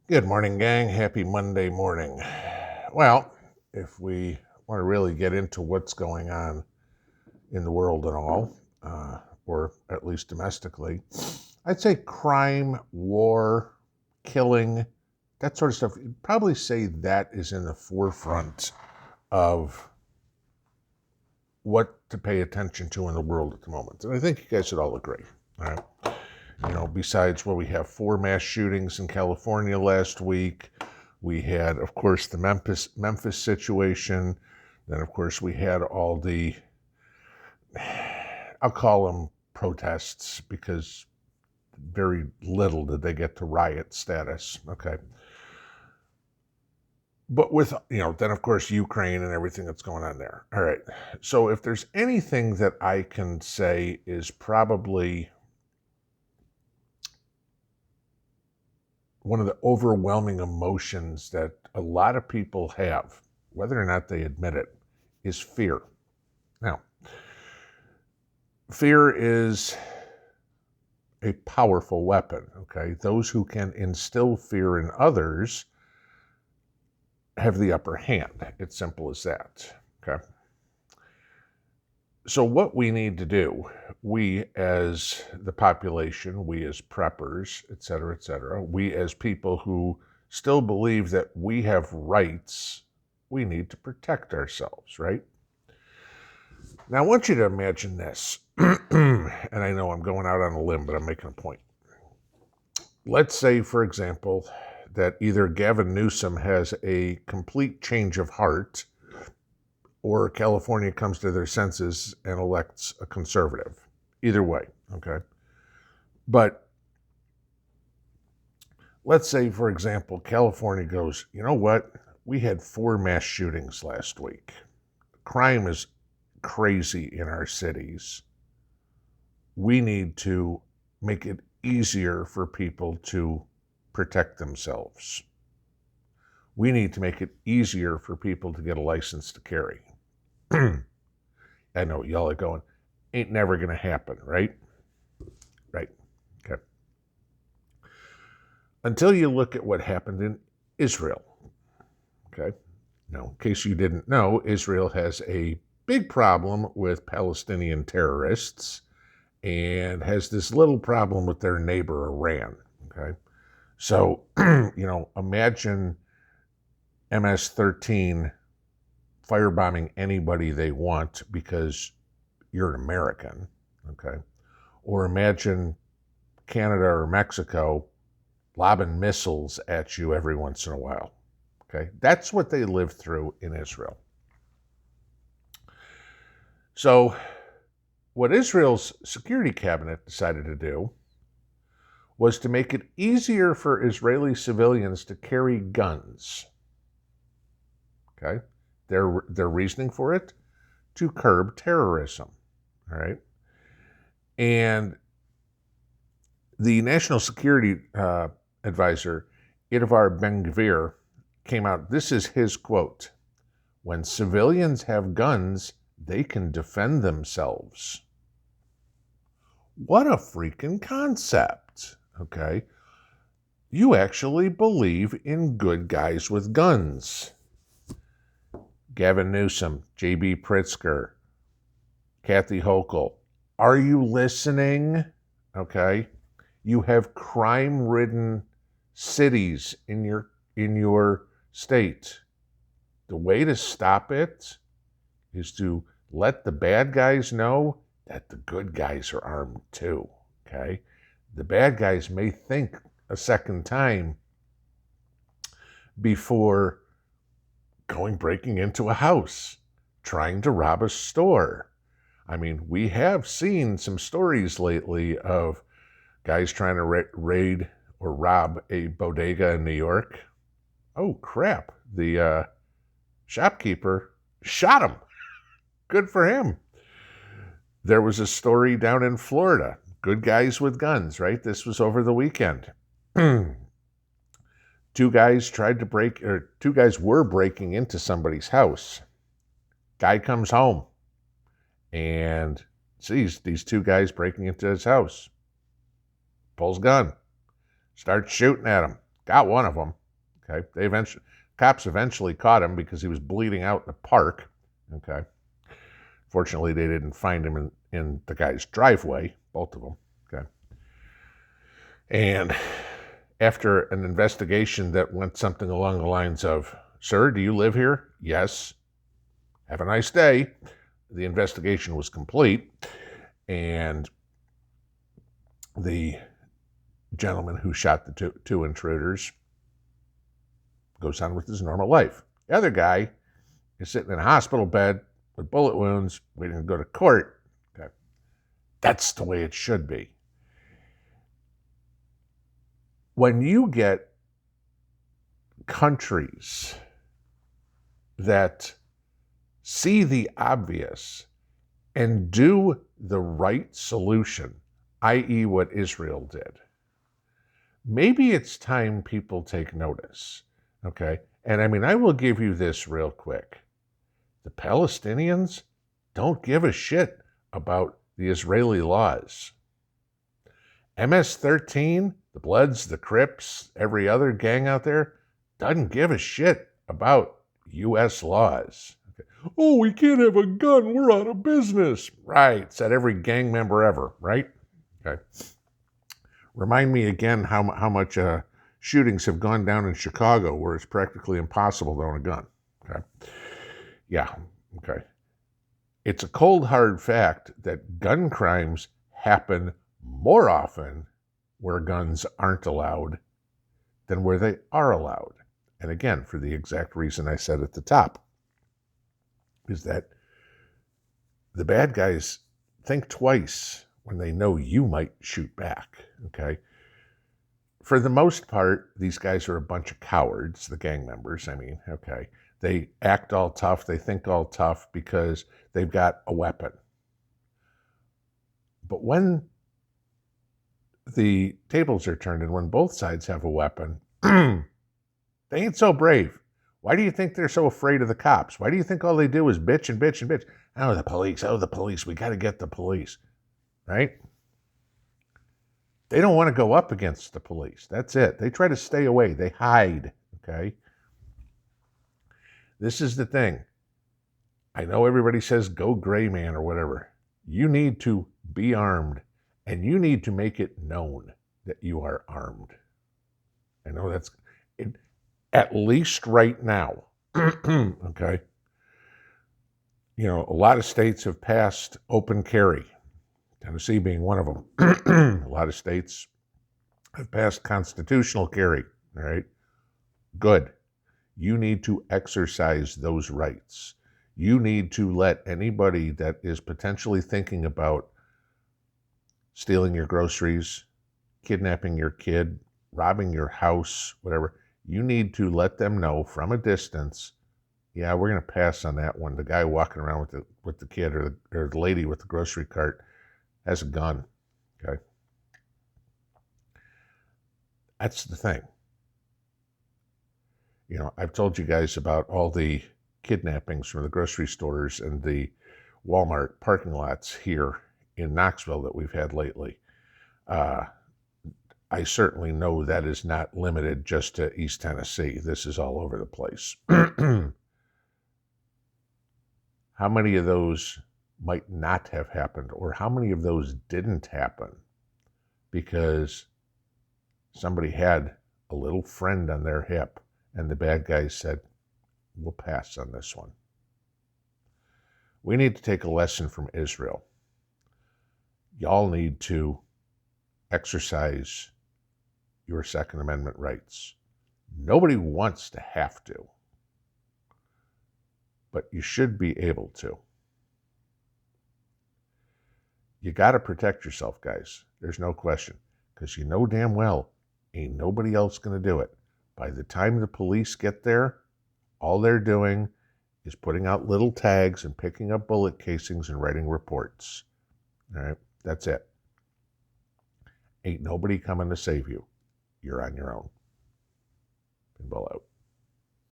Good morning, gang. Happy Monday morning. Well, if we want to really get into what's going on in the world and all, or at least domestically, I'd say crime, war, killing, that sort of stuff, you'd probably say that is in the forefront of what to pay attention to in the world at the moment. And I think you guys should all agree. All right. Besides we have 4 mass shootings in California last week. We had, of course, the Memphis situation. Then, of course, we had all the, I'll call them protests because very little did they get to riot status. Okay. But with, then, of course, Ukraine and everything that's going on there. All right. So if there's anything that I can say is probably one of the overwhelming emotions that a lot of people have, whether or not they admit it, is fear. Now, fear is a powerful weapon, okay? Those who can instill fear in others have the upper hand. It's simple as that, okay? So what we need to do, we as the population, we as preppers, et cetera, we as people who still believe that we have rights, we need to protect ourselves, right? Now, I want you to imagine this, and I know I'm going out on a limb, but I'm making a point. Let's say, for example, that either Gavin Newsom has a complete change of heart or California comes to their senses and elects a conservative. Either way, okay? But let's say, for example, California goes, you know what? We had 4 mass shootings last week. Crime is crazy in our cities. We need to make it easier for people to protect themselves. We need to make it easier for people to get a license to carry. I know y'all are going, ain't never going to happen, right? Right. Okay. Until you look at what happened in Israel. Okay. Now, in case you didn't know, Israel has a big problem with Palestinian terrorists and has this little problem with their neighbor, Iran. Okay. So, imagine MS-13 firebombing anybody they want because you're an American, okay? Or imagine Canada or Mexico lobbing missiles at you every once in a while, okay? That's what they live through in Israel. So what Israel's security cabinet decided to do was to make it easier for Israeli civilians to carry guns, okay? Their reasoning for it, to curb terrorism, all right? And the National Security Advisor, Itamar Ben-Gvir, came out, this is his quote, "When civilians have guns, they can defend themselves." What a freaking concept, okay? You actually believe in good guys with guns. Gavin Newsom, J.B. Pritzker, Kathy Hochul, are you listening? Okay. You have crime-ridden cities in your state. The way to stop it is to let the bad guys know that the good guys are armed too. Okay. The bad guys may think a second time before breaking into a house, trying to rob a store. I mean, we have seen some stories lately of guys trying to raid or rob a bodega in New York. Oh, crap. The shopkeeper shot him. Good for him. There was a story down in Florida. Good guys with guns, right? This was over the weekend. Two guys were breaking into somebody's house. Guy comes home and sees these 2 guys breaking into his house. Pulls gun, starts shooting at him. got one of them. Okay, cops eventually caught him because he was bleeding out in the park. Okay, fortunately they didn't find him in the guy's driveway, both of them. Okay, and after an investigation that went something along the lines of, "Sir, do you live here?" "Yes." "Have a nice day." The investigation was complete, and the gentleman who shot the two intruders goes on with his normal life. The other guy is sitting in a hospital bed with bullet wounds, waiting to go to court. Okay. That's the way it should be. When you get countries that see the obvious and do the right solution, i.e. what Israel did, maybe it's time people take notice, okay? And I mean, I will give you this real quick. The Palestinians don't give a shit about the Israeli laws. MS-13, the Bloods, the Crips, every other gang out there, doesn't give a shit about U.S. laws. Okay. "Oh, we can't have a gun, we're out of business." Right, said every gang member ever, right? Okay. Remind me again how much shootings have gone down in Chicago where it's practically impossible to own a gun. Okay. Yeah, okay. It's a cold, hard fact that gun crimes happen more often where guns aren't allowed than where they are allowed. And again, for the exact reason I said at the top, is that the bad guys think twice when they know you might shoot back, okay? For the most part, these guys are a bunch of cowards, the gang members, I mean, okay? They act all tough, they think all tough because they've got a weapon. But when the tables are turned and when both sides have a weapon, they ain't so brave. Why do you think they're so afraid of the cops? Why do you think all they do is bitch and bitch and bitch? "Oh, the police, we got to get the police," right? They don't want to go up against the police. That's it. They try to stay away. They hide, okay? This is the thing. I know everybody says go gray man or whatever. You need to be armed, and you need to make it known that you are armed. I know that's at least right now, okay? You know, a lot of states have passed open carry, Tennessee being one of them. A lot of states have passed constitutional carry, all right? Good. You need to exercise those rights. You need to let anybody that is potentially thinking about stealing your groceries, kidnapping your kid, robbing your house, whatever, you need to let them know from a distance, yeah, we're going to pass on that one. The guy walking around with the kid or the lady with the grocery cart has a gun, okay? That's the thing. You know, I've told you guys about all the kidnappings from the grocery stores and the Walmart parking lots here in Knoxville that we've had lately. I certainly know that is not limited just to East Tennessee. This is all over the place. How many of those might not have happened, or how many of those didn't happen because somebody had a little friend on their hip and the bad guys said, we'll pass on this one? We need to take a lesson from Israel. Y'all need to exercise your Second Amendment rights. Nobody wants to have to, but you should be able to. You got to protect yourself, guys. There's no question, because you know damn well ain't nobody else going to do it. By the time the police get there, all they're doing is putting out little tags and picking up bullet casings and writing reports. All right, that's it. Ain't nobody coming to save you. You're on your own. Pinball out.